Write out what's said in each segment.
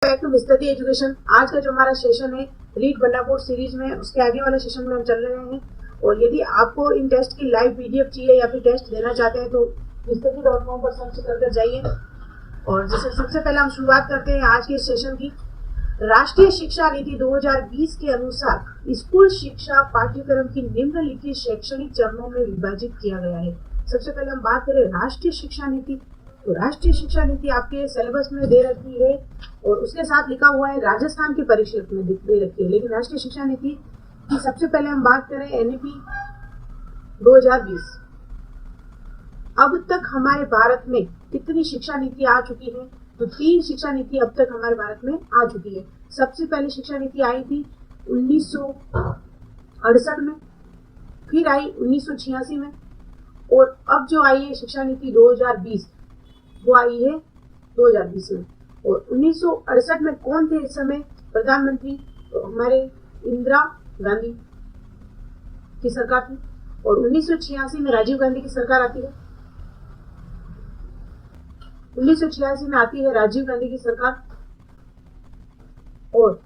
Back to study education. आज का जो हमारा सेशन है रीड बन्नापुर सीरीज में, उसके आगे वाले सेशन में हम चल रहे हैं। और यदि आपको इन टेस्ट की लाइव पीडीएफ चाहिए या फिर टेस्ट देना चाहते हैं तो study.com पर सर्च करके जाइए। और जैसे सबसे पहले हम शुरुआत करते हैं आज के सेशन की। राष्ट्रीय शिक्षा नीति 2020 के अनुसार स्कूल शिक्षा पाठ्यक्रम की निम्नलिखित शैक्षणिक चरणों में विभाजित किया गया है। सबसे पहले हम बात करें राष्ट्रीय शिक्षा नीति, तो राष्ट्रीय शिक्षा नीति आपके सिलेबस में दे रखी है और उसके साथ लिखा हुआ है राजस्थान के परिक्षेत्र में दे रखी है। लेकिन राष्ट्रीय शिक्षा नीति की सबसे पहले हम बात करें एनईपी 2020। अब तक हमारे भारत में कितनी शिक्षा नीति आ चुकी है? तो 3 शिक्षा नीति अब तक हमारे भारत में आ चुकी है। सबसे पहले शिक्षा नीति आई थी 1968 में, फिर आई 1986 में, और अब जो आई है शिक्षा नीति 2020 वो आई है 2020 में। और 1968 में कौन थे इस समय प्रधानमंत्री? तो हमारे इंदिरा गांधी की सरकार थी। और 1986 में राजीव गांधी की सरकार आती है। 1986 में आती है राजीव गांधी की सरकार। और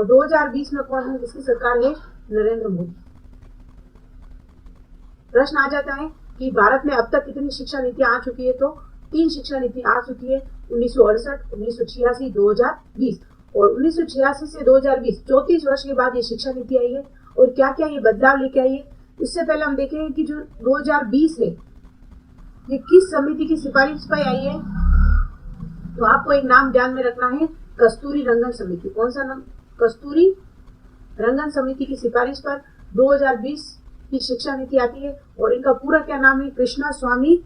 2020 में कौन है जिसकी सरकार है? नरेंद्र मोदी। प्रश्न आ जाता है कि भारत में अब तक कितनी शिक्षा नीति आ चुकी है? तो 3 शिक्षा नीति आ चुकी है, 1968, 1986, 2020। और 1986 से 2020 34 वर्ष के बाद ये शिक्षा नीति आई है। और क्या क्या ये बदलाव लेके आई है? इससे पहले हम देखेंगे कि जो 2020 है ये किस समिति की सिफारिश पर आई है। तो आपको एक नाम ध्यान में रखना है, कस्तूरी रंगन समिति। कौन सा नाम? कस्तूरी रंगन समिति की सिफारिश पर 2020 की शिक्षा नीति आती है। और इनका पूरा क्या नाम है? कृष्णा स्वामी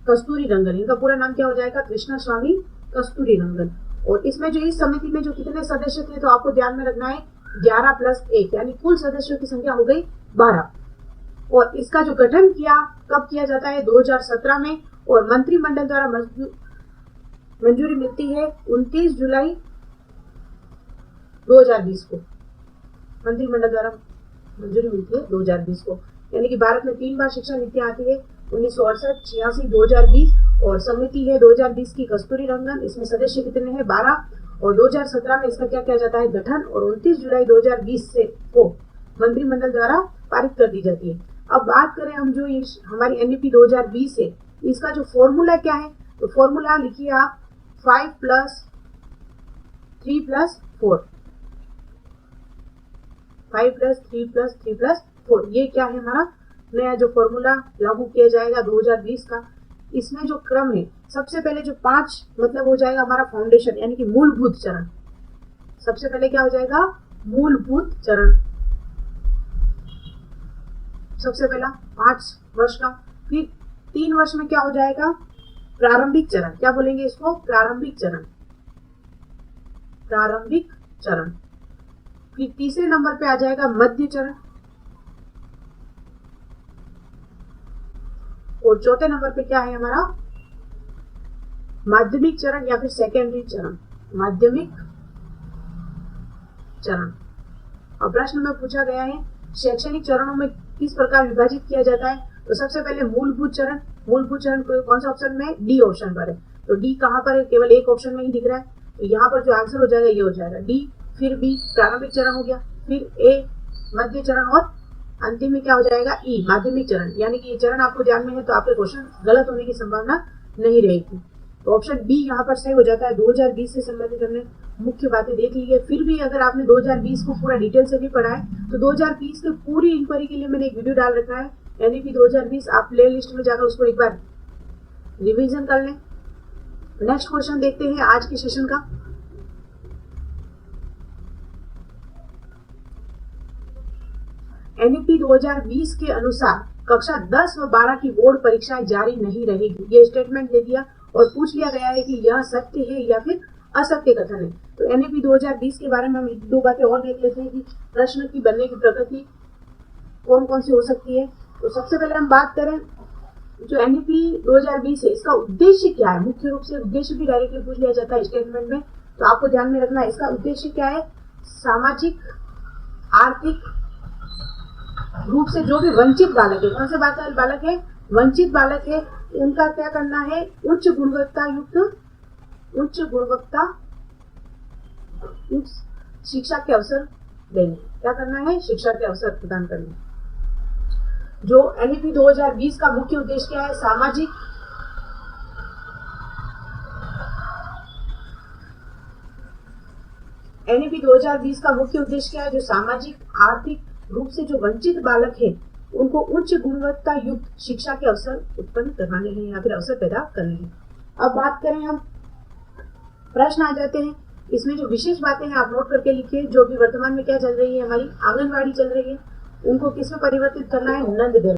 कस्तूरी रंगन। इनका पूरा नाम क्या हो जाएगा? कृष्णा स्वामी कस्तूरी रंगन। और इसमें जो इस समिति में जो कितने सदस्य थे तो आपको ध्यान में रखना है 11 + 1, यानी कुल सदस्यों की संख्या हो गई 12। और इसका जो गठन किया कब किया जाता है? 2017 में। और मंत्रिमंडल द्वारा मंजूरी मिलती है 29 जुलाई 2020 को। मंत्रिमंडल द्वारा मंजूरी मिलती है 2020 को। यानी कि भारत में 3 बार शिक्षा नीति आती है, 1968, 86, 2020। और समिति है 2020 की कस्तूरी रंगन। इसमें सदस्य कितने हैं? 12। और 2017 में इसका क्या किया जाता है? गठन। और 29 जुलाई 2020 से को मंत्रिमंडल द्वारा पारित कर दी जाती है। अब बात करें हम जो ये हमारी एनईपी 2020 है, इसका जो फॉर्मूला क्या है? तो फॉर्मूला लिखिए आप 5 + 3 + 4। 5 + 3 + 3 + 4 ये क्या है? हमारा नया जो फॉर्मूला लागू किया जाएगा 2020 का। इसमें जो क्रम है, सबसे पहले जो 5 मतलब हो जाएगा हमारा फाउंडेशन, यानी कि मूलभूत चरण। सबसे पहले क्या हो जाएगा? मूलभूत चरण। सबसे पहला 5 वर्ष का। फिर 3 वर्ष में क्या हो जाएगा? प्रारंभिक चरण। क्या बोलेंगे इसको? प्रारंभिक चरण। प्रारंभिक चरण। फिर तीसरे नंबर पे आ जाएगा मध्य चरण। और चौथे नंबर पे क्या है हमारा? माध्यमिक चरण या फिर सेकेंडरी चरण। माध्यमिक चरण। और प्रश्न में पूछा गया है शैक्षणिक चरणों में किस प्रकार विभाजित किया जाता है? तो सबसे पहले मूलभूत चरण। मूलभूत चरण कौन सा ऑप्शन में? डी ऑप्शन पर है। तो डी कहां पर है? केवल एक ऑप्शन में ही दिख रहा है। तो यहाँ पर जो आंसर हो जाएगा ये हो जाएगा डी। फिर बी प्रारंभिक चरण हो गया, फिर ए मध्य चरण, और अंतिम में क्या हो जाएगा? ई माध्यमिक चरण। यानी कि ये चरण आपको ध्यान में है तो आपके क्वेश्चन गलत होने की संभावना नहीं रहेगी। तो ऑप्शन बी यहाँ पर सही हो जाता है। 2020 से संबंधित हमने मुख्य बातें देख ली है। फिर भी अगर आपने 2020 को पूरा डिटेल से भी पढ़ा है तो 2020 के पूरी इंक्वायरी के लिए मैंने एक वीडियो डाल रखा है, एनईपी 2020। आप प्ले लिस्ट में जाकर उसको एक बार रिविजन कर लें। नेक्स्ट क्वेश्चन देखते हैं आज के सेशन का। एनईपी 2020 के अनुसार कक्षा 10 व 12 की बोर्ड परीक्षाएं जारी नहीं रहेगी। ये स्टेटमेंट दे दिया और पूछ लिया गया है कि यह सत्य है या फिर असत्य कथन है। तो एनईपी 2020 के बारे में हम 2 बातें और देख लेते हैं कि प्रश्न की बनने की प्रकृति कौन कौन सी हो सकती है। तो सबसे पहले हम बात करें जो एनईपी 2020 है, इसका उद्देश्य क्या है? मुख्य रूप से उद्देश्य भी डायरेक्टली पूछ लिया जाता है स्टेटमेंट में। तो आपको ध्यान में रखना है इसका उद्देश्य क्या है? सामाजिक आर्थिक रूप से जो भी वंचित बालक है, कौन से बालक है? वंचित बालक है, उनका क्या करना है? उच्च गुणवत्ता युक्त उच्च गुणवत्ता शिक्षा के अवसर देने। क्या करना है? शिक्षा के अवसर प्रदान करने। जो एनईपी 2020 का मुख्य उद्देश्य क्या है? सामाजिक एनईपी 2020 का मुख्य उद्देश्य क्या है? जो सामाजिक आर्थिक रूप से जो वंचित बालक है उनको उच्च गुणवत्ता युक्त शिक्षा के अवसर उत्पन्न करवाने हैं या फिर अवसर पैदा करने हैं। अब बात करें हम, प्रश्न आ जाते हैं। इसमें जो विशेष बातें हैं आप नोट करके लिखिए। जो भी वर्तमान में क्या चल रही है, हमारी आंगनबाड़ी चल रही है, उनको किसमें परिवर्तित करना है? नंदघर।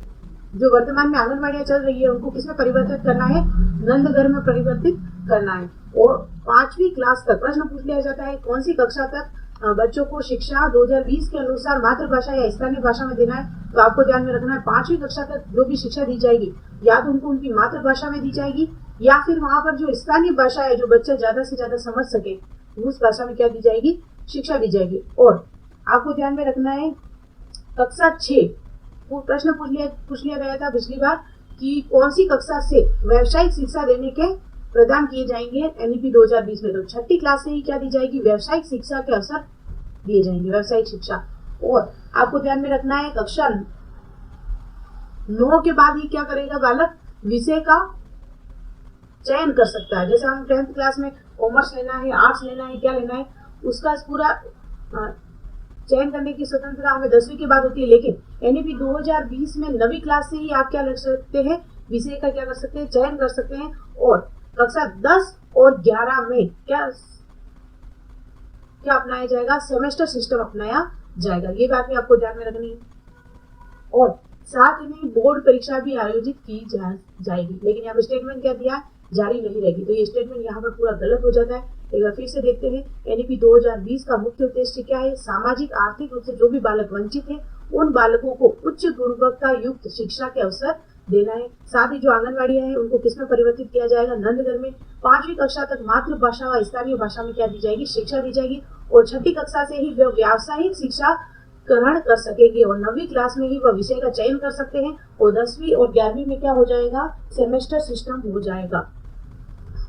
जो वर्तमान में आंगनबाड़ियां चल रही है उनको किसमें परिवर्तित करना है? नंदघर में परिवर्तित करना है। और 5वीं क्लास तक प्रश्न पूछ लिया जाता है कौन सी कक्षा तक बच्चों को शिक्षा 2020 के अनुसार मातृभाषा या स्थानीय भाषा में देना है। तो आपको ध्यान में रखना है 5वीं कक्षा तक जो भी शिक्षा दी जाएगी या तो उनको उनकी मातृभाषा में दी जाएगी या फिर वहां पर जो स्थानीय भाषा है जो बच्चा ज्यादा से ज्यादा समझ सके उस भाषा में क्या दी जाएगी? शिक्षा दी जाएगी। और आपको ध्यान में रखना है कक्षा 6 वो प्रश्न पूछ लिया गया था पिछली बार कि कौन सी कक्षा से व्यावसायिक शिक्षा देने के प्रदान किए जाएंगे एनईपी 2020 में। तो 6ठी क्लास से ही क्या दी जाएगी? व्यावसायिक शिक्षा के अवसर दिए जाएंगे, व्यावसायिक शिक्षा। और आपको ध्यान में रखना है कक्षा 9 के बाद ही क्या करेगा बालक? विषय का चयन कर सकता है। जैसे हम 10th क्लास में कॉमर्स लेना है, आर्ट्स लेना है, क्या लेना है, उसका पूरा चयन करने की स्वतंत्रता हमें 10वीं के बाद होती है। लेकिन एनईपी 2020 में 9वीं क्लास से ही आप क्या कर सकते हैं? विषय का क्या कर सकते हैं? चयन कर सकते हैं। और कक्षा 10 और 11 में क्या अपनाया जाएगा? सेमेस्टर सिस्टम अपनाया जाएगा। ये बात भी आपको ध्यान में रखनी है। और साथ में बोर्ड परीक्षा भी आयोजित की जाएगी। लेकिन यहाँ पे स्टेटमेंट क्या दिया? जारी नहीं रहेगी। तो ये स्टेटमेंट यहाँ पर पूरा गलत हो जाता है। एक बार फिर से देखते हैं एनईपी 2020 का मुख्य उद्देश्य क्या है? सामाजिक आर्थिक रूप से जो भी बालक वंचित है उन बालकों को उच्च गुणवत्ता युक्त शिक्षा के अवसर देना है। साथ ही जो आंगनबाड़ियां हैं उनको किसमें परिवर्तित किया जाएगा? नंदघर में। 5वीं कक्षा तक मातृभाषा व स्थानीय भाषा में क्या दी जाएगी? शिक्षा दी जाएगी। और 6ठी कक्षा से ही वह व्यावसायिक शिक्षा ग्रहण कर सकेगी और 9वीं क्लास में ही वह विषय का चयन कर सकते हैं। और 10वीं और 11वीं में क्या हो जाएगा? सेमेस्टर सिस्टम हो जाएगा।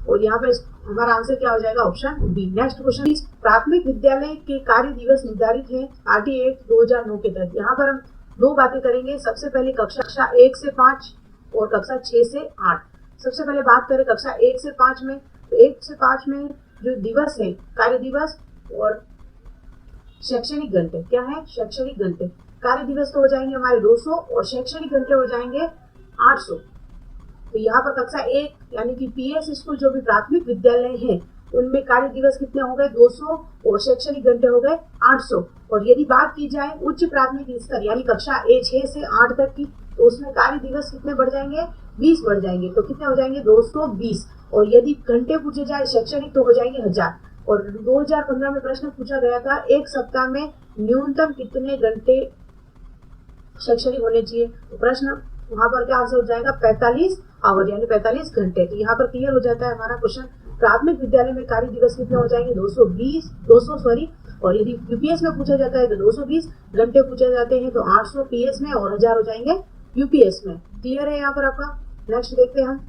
और यहाँ पे हमारा आंसर क्या हो जाएगा? Option B. नेक्स्ट क्वेश्चन, प्राथमिक विद्यालय के कार्य दिवस निर्धारित है आरटी एक्ट 2009 के तहत। यहाँ पर हम 2 बातें करेंगे। सबसे पहले कक्षा 1 से 5 और कक्षा 6 से 8। सबसे पहले बात करें कक्षा 1 से 5 में। तो 1 से 5 में जो दिवस है, कार्य दिवस और शैक्षणिक घंटे, क्या है? शैक्षणिक घंटे। कार्य दिवस तो हो जाएंगे हमारे 200 और शैक्षणिक घंटे हो जाएंगे 800। तो यहाँ पर कक्षा 1 यानी कि पीएस स्कूल जो भी प्राथमिक विद्यालय है उनमें कार्य दिवस कितने हो गए? 200 और शैक्षणिक घंटे हो गए 800। और यदि बात की जाए उच्च प्राथमिक स्तर यानी कक्षा 6 से 8 तक की, तो उसमें कार्य दिवस कितने बढ़ जाएंगे? 20 बढ़ जाएंगे। तो कितने हो जाएंगे? 220। और यदि घंटे पूछे जाए शैक्षणिक तो हो जाएंगे 1000। और 2015 में प्रश्न पूछा गया था एक सप्ताह में न्यूनतम कितने घंटे शैक्षणिक होने चाहिए? तो प्रश्न वहां पर क्या आंसर हो जाएगा? 45 आवर यानी 45 घंटे। तो यहाँ पर क्लियर हो जाता है हमारा क्वेश्चन। प्राथमिक विद्यालय में कार्य दिवस कितने हो जाएंगे? 200 और यदि यूपीएस में पूछा जाता है तो 220। घंटे पूछे जाते हैं तो 800 पीएस में और 1000 हो जाएंगे यूपीएस में। क्लियर है यहाँ पर आपका? नेक्स्ट देखते हैं हम,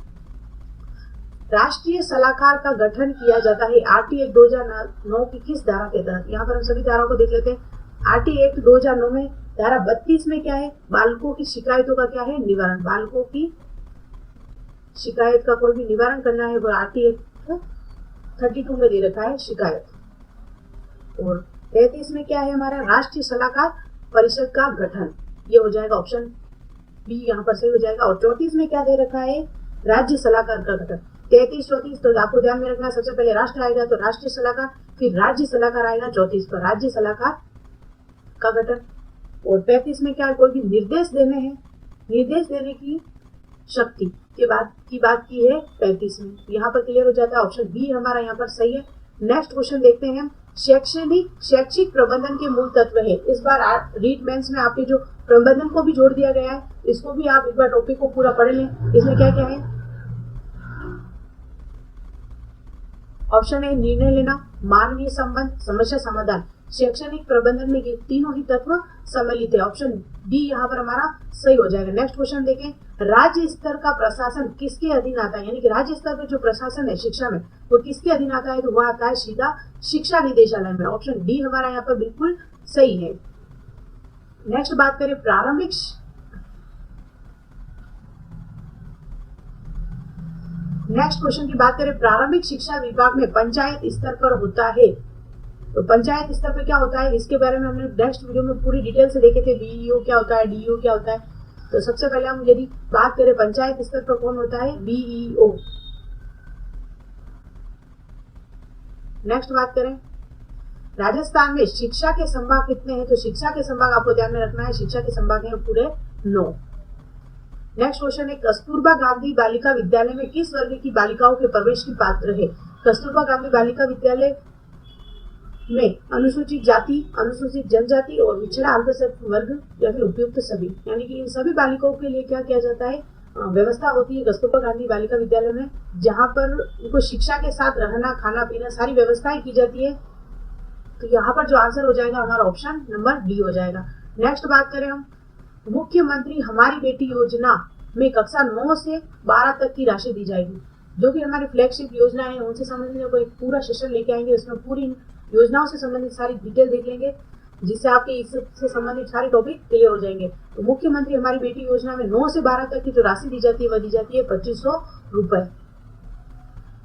राष्ट्रीय सलाहकार का गठन किया जाता है आरटी एक्ट 2009 की किस धारा के तहत? यहाँ पर हम सभी धाराओं को देख लेते हैं। आरटी एक्ट 2009 में धारा 32 में क्या है? बालकों की शिकायतों का क्या है? निवारण। बालकों की शिकायत का कोई भी निवारण करना है वो आरटी एक्ट 32 में दे रखा है शिकायत। और 33 में क्या है हमारा? राष्ट्रीय सलाहकार परिषद का गठन। ये हो जाएगा ऑप्शन बी, यहाँ पर सही हो जाएगा। और 34 में क्या दे रखा है? राज्य सलाहकार का गठन। 33, 34 तो आपको ध्यान में रखना है। सबसे पहले राष्ट्र आएगा तो राष्ट्रीय सलाहकार, फिर राज्य सलाहकार आएगा 34 पर, राज्य सलाहकार का गठन। और 35 में क्या है? कोई भी निर्देश देने हैं, निर्देश देने की शक्ति के बात की है 35 में। यहाँ पर क्लियर हो जाता है। ऑप्शन बी हमारा यहाँ पर सही है। नेक्स्ट क्वेश्चन देखते हैं हम, शैक्षिक प्रबंधन के मूल तत्व है। इस बार रीट मेंस में आपके जो प्रबंधन को भी जोड़ दिया गया है, इसको भी आप एक बार टॉपिक को पूरा पढ़ लें। इसमें क्या क्या है? ऑप्शन ए निर्णय लेना, मानवीय संबंध, समस्या समाधान, शैक्षणिक प्रबंधन में ये तीनों ही तत्व सम्मिलित है। ऑप्शन डी यहाँ पर हमारा सही हो जाएगा। नेक्स्ट क्वेश्चन देखें, राज्य स्तर का प्रशासन किसके अधीन आता है, यानी कि राज्य स्तर पर जो प्रशासन है शिक्षा में वो किसके अधीन आता है, तो वह आता है सीधा शिक्षा निदेशालय में। ऑप्शन डी हमारा यहाँ पर बिल्कुल सही है। नेक्स्ट बात करें नेक्स्ट क्वेश्चन की बात करें, प्रारंभिक शिक्षा विभाग में पंचायत स्तर पर होता है। तो पंचायत स्तर पर क्या होता है, इसके बारे में हमने नेक्स्ट वीडियो में पूरी डिटेल से देखे थे। बीईओ क्या होता है, डीईओ क्या होता है। तो सबसे पहले हम यदि बात करें पंचायत स्तर पर कौन होता है, बीईओ। नेक्स्ट बात करें, राजस्थान में शिक्षा के संभाग कितने हैं, तो शिक्षा के संभाग आपको ध्यान में रखना है, शिक्षा के संभाग हैं पूरे 9। नेक्स्ट क्वेश्चन है, कस्तूरबा गांधी बालिका विद्यालय में किस वर्ग की बालिकाओं के प्रवेश की पात्र है। कस्तूरबा गांधी बालिका विद्यालय में अनुसूचित जाति, अनुसूचित जनजाति और पिछड़ा अल्पसंख्यक वर्ग या फिर उपयुक्त सभी, यानी कि इन सभी बालिकाओं के लिए क्या किया जाता है, व्यवस्था होती है कस्तूरबा गांधी बालिका विद्यालय में, जहां पर उनको शिक्षा के साथ रहना, खाना पीना सारी व्यवस्थाएं की जाती है। तो यहाँ पर जो आंसर हो जाएगा हमारा ऑप्शन नंबर डी हो जाएगा। नेक्स्ट बात करें हम, मुख्यमंत्री हमारी बेटी योजना में कक्षा 9 से 12 तक की राशि दी जाएगी। जो भी हमारी फ्लैगशिप योजना है उनसे संबंधित एक पूरा सेशन लेके आएंगे, उसमें पूरी योजनाओं से संबंधित सारी डिटेल देख लेंगे, जिससे आपके इससे संबंधित सारे टॉपिक क्लियर हो जाएंगे। तो मुख्यमंत्री हमारी बेटी योजना में 9 से 12 तक की जो राशि दी जाती है वह दी जाती है 2500 रुपए।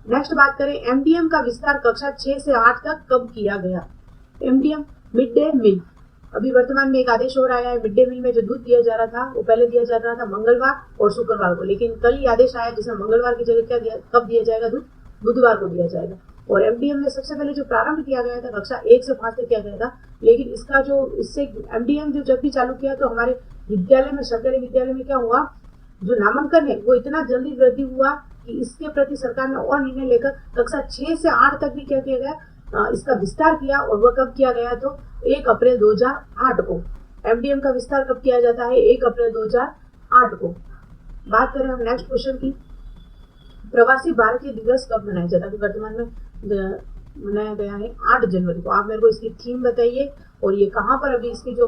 नेक्स्ट बात करें, एमडीएम का विस्तार कक्षा 6 से 8 तक कब किया गया। एमडीएम मिड डे मील, अभी वर्तमान में एक आदेश और आया है, मिड डे मील में जो दूध दिया जा रहा था वो पहले दिया जा रहा था मंगलवार और शुक्रवार को, लेकिन कल ही आदेश आया जिसमें मंगलवार की जगह क्या दिया, कब दिया जाएगा दूध, बुधवार को दिया जाएगा। और एमडीएम में सबसे पहले जो प्रारंभ किया गया था कक्षा 1 से 5 तक किया गया था, लेकिन इसका जो इससे एमडीएम जो जब भी चालू किया तो हमारे विद्यालय में, सरकारी विद्यालय में क्या हुआ, जो नामांकन है वो इतना जल्दी वृद्धि हुआ कि इसके प्रति सरकार ने और निर्णय लेकर कक्षा 6 से 8 तक भी क्या किया गया, इसका विस्तार किया। और वह कब किया गया, तो 1 अप्रैल 2008 को। एमडीएम का विस्तार कब किया जाता है, 1 अप्रैल 2008 को। बात करें हम नेक्स्ट क्वेश्चन की, प्रवासी भारतीय दिवस कब मनाया जाता है। वर्तमान में मनाया गया है 8 जनवरी को। आप मेरे को इसकी थीम बताइए और ये कहाँ पर अभी इसकी जो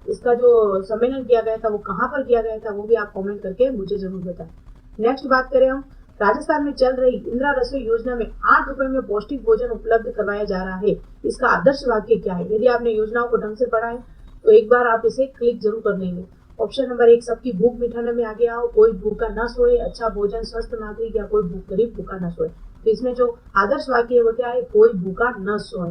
इसका जो सम्मेलन किया गया था वो कहाँ पर किया गया था, वो भी आप कमेंट करके मुझे जरूर बताएं। नेक्स्ट बात करें हम, राजस्थान में चल रही इंदिरा रसोई योजना में 8 रुपए में पौष्टिक भोजन उपलब्ध करवाया जा रहा है, इसका आदर्श वाक्य क्या है। यदि आपने योजनाओं को ढंग से पढ़ा है तो एक बार आप इसे क्लिक जरूर कर लेंगे। ऑप्शन नंबर 1, सबकी भूख मिटाने में आगे आओ, कोई भूखा न सोए, अच्छा भोजन, स्वस्थ नागरिक, या कोई गरीब भूखा न सोए। तो इसमें जो आदर्श वाक्य है वो क्या है, कोई भूखा न सोए।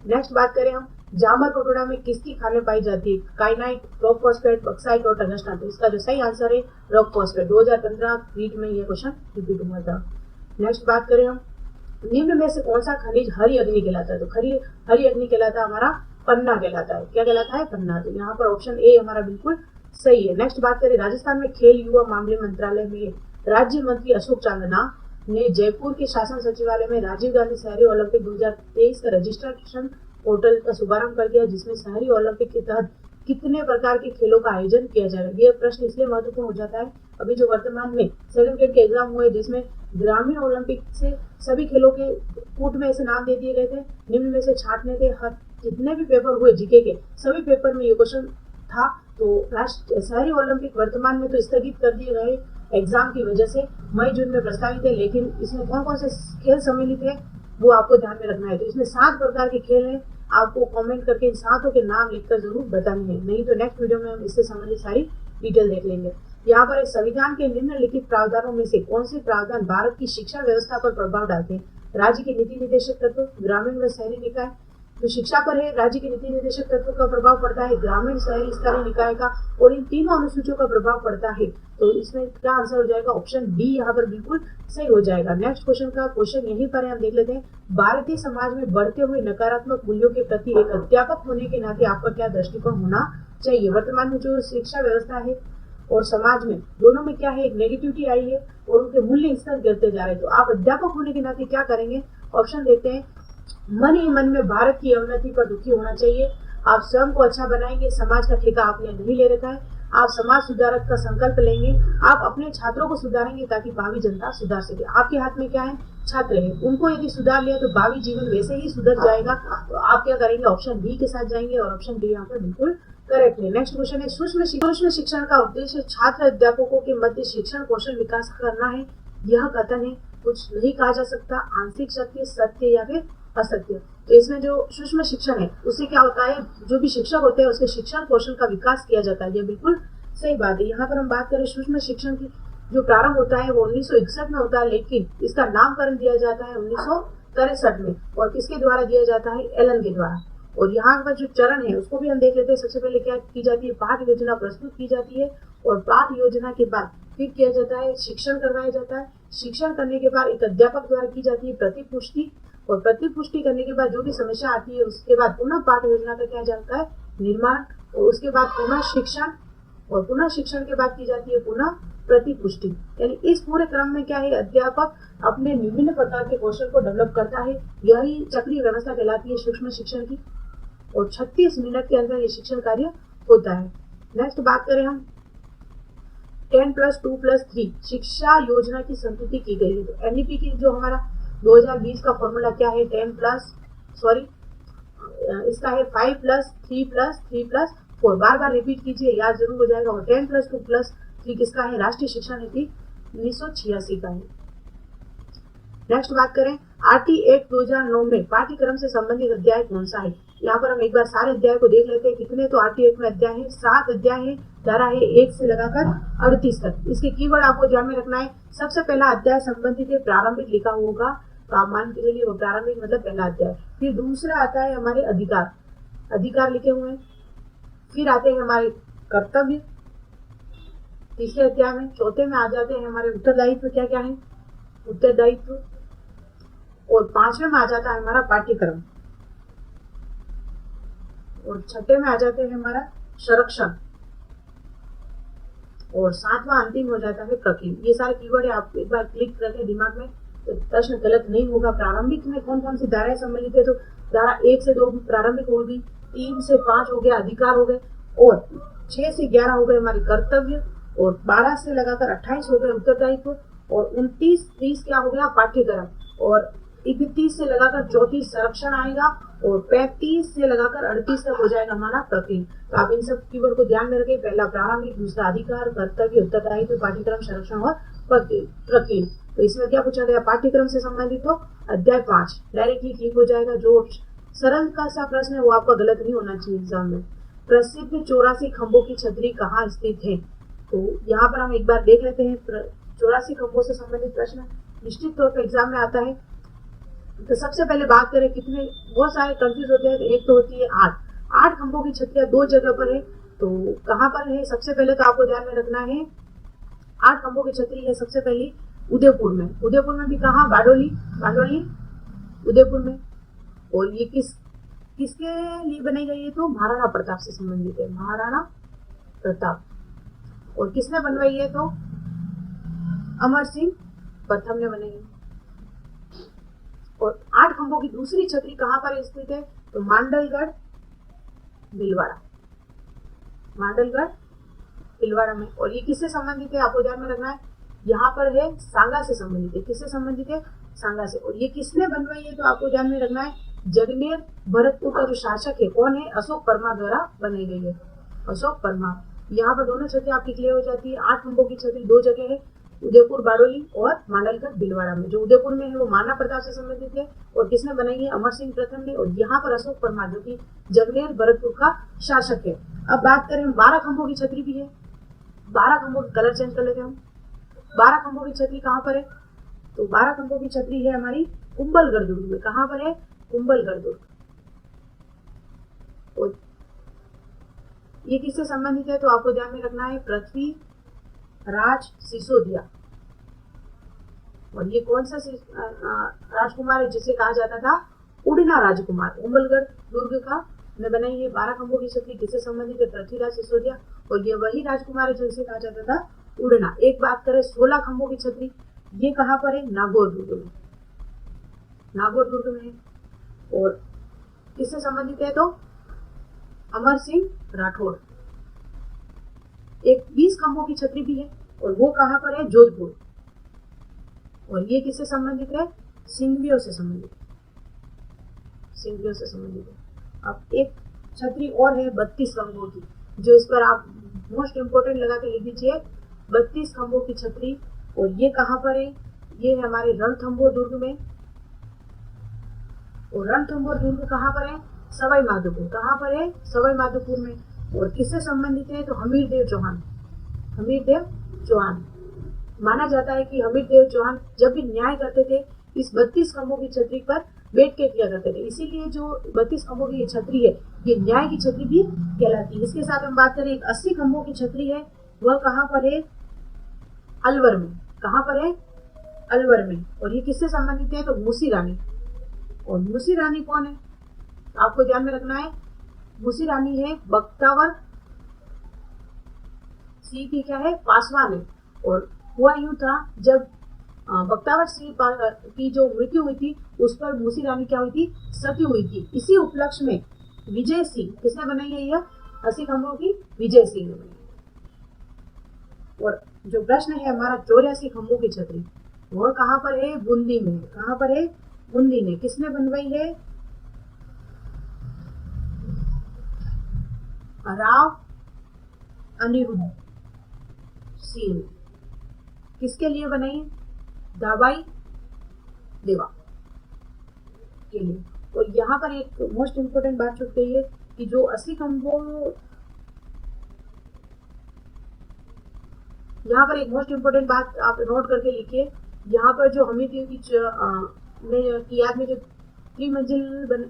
नेक्स्ट बात करें हम, जामर कटोरा में किसकी खाने पाई जाती है, काइनाइट, रॉक फॉस्फेट, बक्साइट और टंगस्टन। तो इसका जो सही आंसर है रॉक फॉस्फेट। 2015 रीट में ये क्वेश्चन रिपीट हुआ था। नेक्स्ट बात करें हम, निम्न में से कौन सा खनिज हरी अग्नि कहलाता है। तो हरी अग्नि कहलाता है हमारा पन्ना कहलाता है। क्या कहलाता है, पन्ना। तो यहाँ पर ऑप्शन ए हमारा बिल्कुल सही है। नेक्स्ट बात करें, राजस्थान में खेल युवा मामले मंत्रालय में राज्य मंत्री अशोक चांदना ने जयपुर के शासन सचिवालय में राजीव गांधी शहरी ओलंपिक 2023 का रजिस्ट्रेशन पोर्टल का शुभारंभ कर दिया, जिसमें शहरी ओलंपिक के तहत कितने प्रकार के खेलों का आयोजन किया जाएगा। यह प्रश्न इसलिए महत्वपूर्ण हो जाता है, अभी जो वर्तमान में सेकंड ग्रेड के एग्जाम हुए जिसमें ग्रामीण ओलंपिक से सभी खेलों के कूट में ऐसे नाम दे दिए गए थे, निम्न में से छांटने थे। हर जितने भी पेपर हुए जीके के सभी पेपर में ये क्वेश्चन था। तो शहरी ओलंपिक वर्तमान में तो स्थगित कर दिए गए एग्जाम की वजह से, मई जून में प्रस्तावित है, लेकिन इसमें कौन कौन से खेल सम्मिलित है वो आपको ध्यान में रखना है। तो इसमें 7 प्रकार के खेल हैं, आपको कमेंट करके इन 7 के नाम लिखकर जरूर बताने हैं, नहीं तो नेक्स्ट वीडियो में हम इससे संबंधित सारी डिटेल देख लेंगे। यहाँ पर संविधान के निम्नलिखित प्रावधानों में से कौन से प्रावधान भारत की शिक्षा व्यवस्था पर प्रभाव डालते हैं। राज्य के नीति निर्देशक तत्व, ग्रामीण व शहरी निकाय। तो शिक्षा पर है, राज्य के नीति निर्देशक तत्व का प्रभाव पड़ता है, ग्रामीण शहरी स्तरीय निकाय का, और इन तीनों अनुसूचियों का प्रभाव पड़ता है। तो इसमें क्या आंसर हो जाएगा, ऑप्शन डी यहाँ पर बिल्कुल सही हो जाएगा। नेक्स्ट क्वेश्चन का क्वेश्चन यहीं पर हम देख लेते हैं, भारतीय समाज में बढ़ते हुए नकारात्मक मूल्यों के प्रति एक अध्यापक होने के नाते आपका क्या दृष्टिकोण होना चाहिए। वर्तमान में जो शिक्षा व्यवस्था है और समाज में दोनों में क्या है, एक नेगेटिविटी आई है और उनके मूल्य स्तर गिरते जा रहे हैं। तो आप अध्यापक होने के नाते क्या करेंगे, ऑप्शन देखते हैं। मन ही मन में भारत की अवनति पर दुखी होना चाहिए, आप स्वयं को अच्छा बनाएंगे, समाज का ठेका आपने नहीं ले रखा है, आप समाज सुधारक का संकल्प लेंगे, आप अपने छात्रों को सुधारेंगे ताकि भावी जनता सुधार सके। आपके हाथ में क्या है, छात्र है, उनको यदि सुधार लिया तो भावी जीवन वैसे ही सुधर जाएगा। तो आप क्या करेंगे, ऑप्शन बी के साथ जाएंगे और ऑप्शन डी यहाँ पर बिल्कुल करेक्ट है। नेक्स्ट क्वेश्चन है, सूक्ष्म शिक्षण का उद्देश्य छात्र अध्यापकों के मध्य शिक्षण कौशल विकास करना है। यह कथन है, कुछ नहीं कहा जा सकता, आंशिक सत्य, सत्य या फिर असत्य। तो इसमें जो सूक्ष्म शिक्षण है उससे क्या होता है, जो भी शिक्षक होते हैं उसके शिक्षण कौशल का विकास किया जाता है। ये बिल्कुल सही बात है। यहाँ पर हम बात करें सूक्ष्म शिक्षण की, जो प्रारंभ होता है वो 1961 में होता है, लेकिन इसका नामकरण दिया जाता है 1963 में। और किसके द्वारा दिया जाता है, एलन के द्वारा। और यहाँ पर जो चरण है उसको भी हम देख लेते हैं। सबसे पहले क्या की जाती है, पाठ योजना प्रस्तुत की जाती है और पाठ योजना के बाद फिर किया जाता है शिक्षण करवाया जाता है। शिक्षण करने के बाद एक अध्यापक द्वारा की जाती है प्रतिपुष्टि, और प्रतिपुष्टि करने के बाद जो भी समस्या आती है उसके बाद पुनः पाठ योजना का क्या जाता है, निर्माण, और उसके बाद पुनः शिक्षण, और पुनः शिक्षण के बाद की जाती है पुनः प्रतिपुष्टि। यानी इस पूरे क्रम में क्या है, अध्यापक अपने विभिन्न प्रकार के कौशल को डेवलप करता है। यही चक्रीय व्यवस्था कहलाती है सूक्ष्म शिक्षण की। और 36 मिनट के अंदर ये शिक्षण कार्य होता है। नेक्स्ट बात करें हम 10+2+3 शिक्षा योजना की संस्तुति की गई है। तो एनईपी की जो हमारा 2020 का फॉर्मूला क्या है, इसका है 5+3+3+4। बार बार रिपीट कीजिए, याद जरूर हो जाएगा। और 10+2+3 किसका है, राष्ट्रीय शिक्षा नीति 1986 का है। नेक्स्ट बात करें आरटी एक्ट 2009 में पाठ्यक्रम से संबंधित अध्याय कौन सा है। यहाँ पर हम एक बार सारे अध्याय को देख लेते हैं। कितने तो आरटी एक्ट में अध्याय है, 7 अध्याय है, धारा है 1 से लगाकर 38 तक। इसके कीवर्ड आपको ध्यान में रखना है। सबसे पहला अध्याय संबंधित है प्रारंभिक लिखा होगा, तो आप मान के चलिए वो प्रारंभिक मतलब पहला अध्याय। फिर दूसरा आता है हमारे अधिकार, अधिकार लिखे हुए हैं। फिर आते हैं हमारे कर्तव्य तीसरे अध्याय में। चौथे में आ जाते हैं हमारे उत्तरदायित्व, क्या क्या है, उत्तरदायित्व। और 5वें में आ जाता है हमारा पाठ्यक्रम। और 6ठे में आ जाते हैं हमारा संरक्षण। और 7वां अंतिम हो जाता है प्रकीर्ति। ये सारे कीवर्ड है, आप एक बार क्लिक करके दिमाग में, तो प्रश्न गलत नहीं होगा। प्रारंभिक में कौन कौन सी धाराएं सम्मिलित है, तो धारा 1 से 2 प्रारंभिक हो गई, 3 से 5 हो गया अधिकार हो गए, और 6 से 11 हो गए हमारे कर्तव्य, और 12 से लगाकर 28 हो गए उत्तरदायित्व, और 29-30 क्या हो गया पाठ्यक्रम, और 31 से लगाकर 34 संरक्षण आएगा, और 35 से लगाकर 38 तक हो जाएगा हमारा प्रकीर्ति। तो आप इन सब कीवर्ड को ध्यान में रखें। पहला प्रारंभिक, दूसरा अधिकार, कर्तव्य, उत्तरदायित्व, पाठ्यक्रम, संरक्षण और प्रकीर्ति। तो इसमें क्या पूछा गया, पाठ्यक्रम से संबंधित हो अध्याय 5 डायरेक्टली क्लिक हो जाएगा। जो सरल का सा प्रश्न है वो आपका गलत नहीं होना चाहिए एग्जाम में। प्रसिद्ध 84 खंभों की छतरी कहाँ स्थित है। तो यहाँ पर हम एक बार देख लेते हैं। 84 खंभों से संबंधित प्रश्न निश्चित तौर पर एग्जाम में आता है। तो सबसे पहले बात करें कितने, बहुत सारे कंफ्यूज होते हैं। तो एक तो होती है 8 खंभों की छतरियां 2 जगह पर है। तो कहाँ पर है, सबसे पहले तो आपको ध्यान में रखना है 8 खंभों की छतरी है सबसे पहली उदयपुर में। उदयपुर में भी कहाँ, बारडोली, उदयपुर में। और ये किसके लिए बनाई गई है, तो महाराणा प्रताप से संबंधित है, महाराणा प्रताप। और किसने बनवाई है, तो अमर सिंह प्रथम ने बनाई है। और 8 खंभों की दूसरी छतरी कहाँ पर स्थित है, तो मांडलगढ़ भीलवाड़ा में। और ये किससे संबंधित है, आपको ध्यान में रखना है, यहाँ पर है सांगा से संबंधित है। किससे संबंधित है, सांगा से। और ये किसने बनवाई है, तो आपको ध्यान में रखना है जगनेर भरतपुर का जो शासक है कौन है, अशोक परमार द्वारा बनाई गई है, अशोक परमार। यहाँ पर दोनों छतरी आपकी क्लियर हो जाती है। 8 खंभों की छतरी 2 जगह है, उदयपुर बारडोली और मांडलगढ़ भीलवाड़ा में। जो उदयपुर में है वो महाराणा प्रताप से संबंधित है, और किसने बनाई है, अमर सिंह प्रथम ने। और यहाँ पर अशोक परमार जो कि जगनेर भरतपुर का शासक है। अब बात करें 12 खंभों की छतरी भी है। 12 खंभों की कलर चेंज कर लेते हैं हम। 12 खंभों की छतरी कहाँ पर है, तो 12 खंभों की छतरी है हमारी कुंभलगढ़ दुर्ग में। कहाँ पर है, कुंभलगढ़ दुर्ग। और ये किससे संबंधित है, तो आपको ध्यान में रखना है पृथ्वीराज सिसोदिया। और ये कौन सा राजकुमार है जिसे कहा जाता था उड़ना राजकुमार। कुंभलगढ़ दुर्ग का में बनाई है 12 खंभों की छतरी किससे संबंधित है, पृथ्वीराज सिसोदिया। और ये वही राजकुमार है जिसे कहा जाता था उड़ना। एक बात करें 16 खंभों की छतरी, ये कहाँ पर है, नागौर दुर्ग में, नागौर दुर्ग में है। और किससे संबंधित है, तो अमर सिंह राठौड़। एक 20 खंभों की छतरी भी है और वो कहाँ पर है? जोधपुर। और ये किससे संबंधित है? सिंघियों से संबंधित, सिंघियों से संबंधित है। अब एक छतरी और है 32 खंभों की, जो इस पर आप मोस्ट इंपोर्टेंट लगा के लिख दीजिए, 32 खंभों की छतरी। और ये कहाँ पर है? ये है हमारे रणथंभौर दुर्ग में। और रणथंभौर दुर्ग कहाँ पर है? सवाई माधोपुर। कहाँ पर है? सवाई माधोपुर में। और किससे संबंधित है? तो हमीरदेव चौहान, हमीरदेव चौहान। माना जाता है कि हमीरदेव चौहान जब भी न्याय करते थे इस 32 खंभों की छतरी पर बैठ के किया करते थे, इसीलिए जो 32 खंभों की छतरी है ये न्याय की छतरी भी कहलाती है। इसके साथ हम बात करें, एक 80 खंभों की छतरी है, वह कहाँ पर है? अलवर में। कहाँ पर है? अलवर में। और ये किससे संबंधित है? तो मूसी रानी। और मूसी रानी कौन है? आपको ध्यान में रखना है, मूसी रानी है बख्तावर सिंह की क्या है? पासवान है। और हुआ यूं था, जब बख्तावर सिंह की जो मृत्यु हुई थी उस पर मूसी रानी क्या हुई थी? सती हुई थी। इसी उपलक्ष्य में विजय सिंह, किसने बनाई है? यह 80 खंभों की विजय सिंह ने बनाई। और जो प्रश्न है हमारा 84 खंभों की छतरी, वह कहाँ पर है? बूंदी में। कहाँ पर है? बूंदी में। किसने बनवाई है? राव अनिरुद्ध सिंह। किसके लिए बनाई? दाबाई देवा के लिए। और यहाँ पर एक मोस्ट इंपोर्टेंट बात छूट गई है कि जो 80 खंभों, यहाँ पर एक मोस्ट इंपोर्टेंट बात आप नोट करके लिखिए। यहाँ पर जो हमीरदेव की याद में जो त्रिमंजिल बन,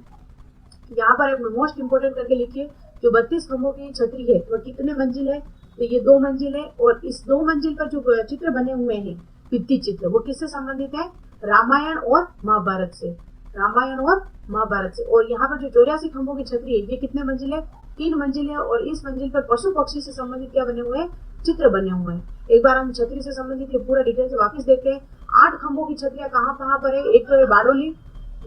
यहाँ पर एक मोस्ट इंपोर्टेंट करके लिखिए, जो 32 खंभों की छतरी है वह कितने मंजिल है? तो ये 2 मंजिल है। और इस 2 मंजिल पर जो चित्र बने हुए हैं, भित्ति चित्र, वो किससे संबंधित है? रामायण और महाभारत से। रामायण और महाभारत से। और यहाँ पर जो 84 खंभों की छतरी है ये कितने मंजिल है? 3 मंजिल है। और इस मंजिल पर पशु पक्षी से संबंधित क्या बने हुए हैं? चित्र बने हुए हैं। एक बार हम छतरी से संबंधित पूरा डिटेल से वापस देखते हैं। 8 खंभों की छतरियां कहाँ कहाँ पर है? एक तो है बारडोली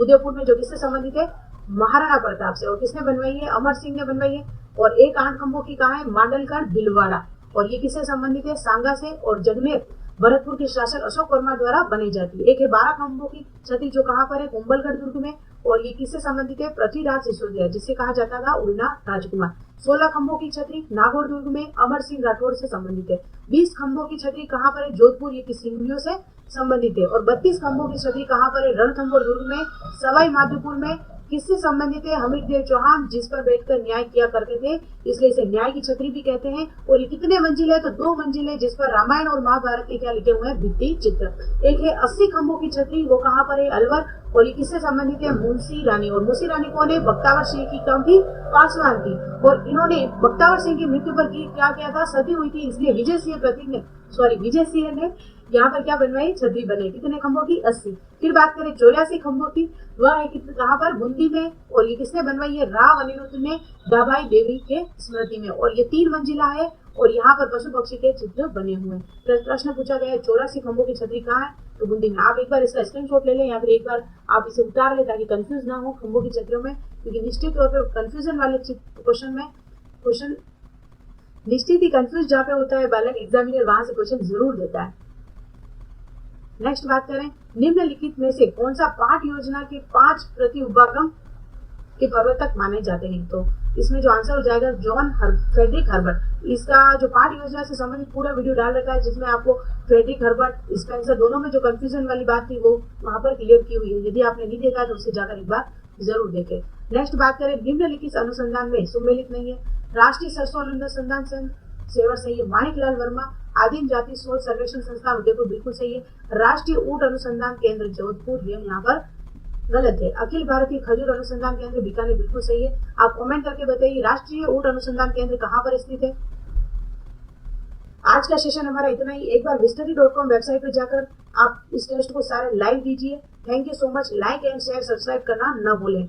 उदयपुर में, जो किससे संबंधित है? महाराणा प्रताप से। और किसने बनवाई है? अमर सिंह ने बनवाई है। और एक 8 खंभों की कहाँ है? मांडलगढ़ भीलवाड़ा। और ये किससे संबंधित है? सांगा से। और जगनेर भरतपुर के शासक अशोक वर्मा द्वारा बनी जाती है। एक है 12 खंभों की छतरी, जो कहाँ पर है? कुंभलगढ़ दुर्ग में। और ये किससे संबंधित है? पृथ्वीराज सिसोदिया, जिसे कहा जाता था उड़ना राजकुमार। 16 खंभों की छतरी नागौर दुर्ग में अमर सिंह राठौड़ से संबंधित है। 20 खंभों की छतरी कहाँ पर है? जोधपुर, ये की सिंघियों से संबंधित है। और 32 खंभों की छतरी कहाँ पर है? रणथंभौर दुर्ग में। सवाई माधोपुर में। किससे संबंधित है? हमीरदेव चौहान, जिस पर बैठकर न्याय किया करते थे, इसलिए इसे न्याय की छतरी भी कहते हैं। और ये कितने मंजिल है? तो 2 मंजिल है, जिस पर रामायण और महाभारत के क्या लिखे हुए हैं? भित्ति चित्र। एक है 80 खंभों की छतरी, वो कहाँ पर है? अलवर। और ये किससे संबंधित है? मूसी रानी। और मूसी रानी कौन है? बख्तावर सिंह की कम थी, पासवान थी। और इन्होंने बख्तावर सिंह की मृत्यु पर क्या किया था? सती हुई थी, इसलिए विजय सिंह ने यहाँ पर क्या बनवाई? छतरी बनाई। कितने खंभों की? 80। फिर बात करें 84 खंभों की, वह है कहाँ पर? बूंदी में। और ये किसने बनवाई है? राव अनिरुद्ध ने दाबाई देवी के स्मृति में। और ये 3 मंजिला है। और यहाँ पर पशु पक्षी के चित्र बने हुए हैं। प्रश्न पूछा गया है 84 खंभों की छतरी कहाँ है? तो बूंदी में। आप एक बार इसका स्क्रीनशॉट ले लें या फिर एक बार आप इसे उतार लें, ताकि कंफ्यूज ना हो खंभों की छतरियों में, क्योंकि निश्चित तौर पर कंफ्यूजन वाले क्वेश्चन निश्चित ही कंफ्यूज जहाँ पे होता है बालक, एग्जामिनर वहां से क्वेश्चन जरूर देता है। नेक्स्ट बात करें, निम्नलिखित में से कौन सा पाठ योजना के 5 प्रति-उपक्रम के प्रवर्तक माने जाते हैं? तो इसमें जो आंसर हो जाएगा फ्रेडरिक हर्बर्ट। इसका जो पाठ योजना से संबंधित पूरा वीडियो डाल रखा है, जिसमें आपको फ्रेडरिक हर्बर्ट, स्पेंसर दोनों में जो कंफ्यूजन वाली बात थी वो वहां पर क्लियर की हुई है। यदि आपने नहीं देखा तो उससे जाकर एक बार जरूर देखें। नेक्स्ट बात करें, निम्नलिखित अनुसंधान में सुमेलित नहीं है। राष्ट्रीय सरसों अनुसंधान संघ सेवा सही है। माणिकलाल वर्मा आदिम जाति शोध सर्वेक्षण संस्थान उदयपुर बिल्कुल सही है। राष्ट्रीय ऊंट अनुसंधान केंद्र जोधपुर, ये यहाँ पर गलत है। अखिल भारतीय खजूर अनुसंधान केंद्र बीकानेर बिल्कुल सही है। आप कमेंट करके बताइए राष्ट्रीय ऊंट अनुसंधान केंद्र कहाँ पर स्थित है। आज का सेशन हमारा इतना ही। एक बार विस्टडी.com वेबसाइट पर जाकर आप इस टेस्ट को सारे लाइव दीजिए। Thank you so much. Like and share subscribe करना न भूलें।